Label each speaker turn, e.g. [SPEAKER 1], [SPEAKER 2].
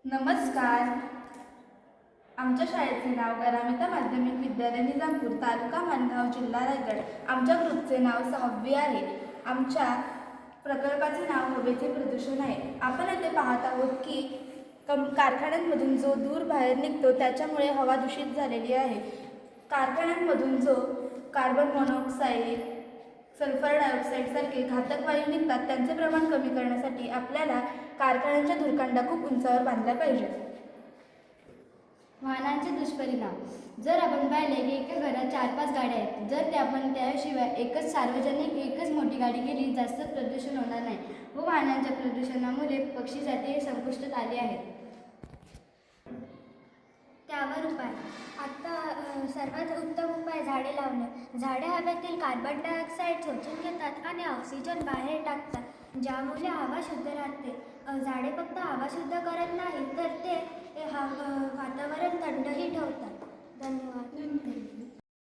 [SPEAKER 1] नमस्कार. आमच्या शाळेचे नाव गरामिता माध्यमिक विद्यालय निजामपूर, तालुका माणगाव, जिल्हा रायगड. आमच्या ग्रुपचे नाव 6वी आहे. आमच्या प्रकल्पाचे नाव हवेचे प्रदूषण आहे. आपण येथे पाहत आहोत की कारखान्यांमधून जो धूर बाहेर निघतो त्याच्यामुळे हवा दूषित झालेली आहे. कारखान्यांमधून जो कार्बन मोनॉक्साईड, सल्फर डायऑक्साईड सारखे घातक वायू निघतात त्यांचे प्रमाण कमी करण्यासाठी आपल्याला कारखान्यांच्या धुरकांड्या खूप उंचावर बांधल्या पाहिजेत.
[SPEAKER 2] वाहनांचे दुष्परिणाम. जर आपण पाहिले की एका घरात 4-5 गाड्या आहेत, जर त्याशिवाय एकच मोठी गाडी गेली जास्त प्रदूषण होणार नाही व वाहनांच्या प्रदूषणामुळे पक्षीजाती संपुष्टात आली आहेत.
[SPEAKER 3] त्यावर उपाय. आता सर्वात उत्तम उपाय झाडे लावणे. झाडे हवेतील कार्बन डायऑक्साईड शोषून घेतात आणि ऑक्सिजन बाहेर टाकतात, ज्यामुळे हवा शुद्ध राहते. झाडे फक्त हवा शुद्ध करत नाही तर ते वातावरण थंडही ठेवतात.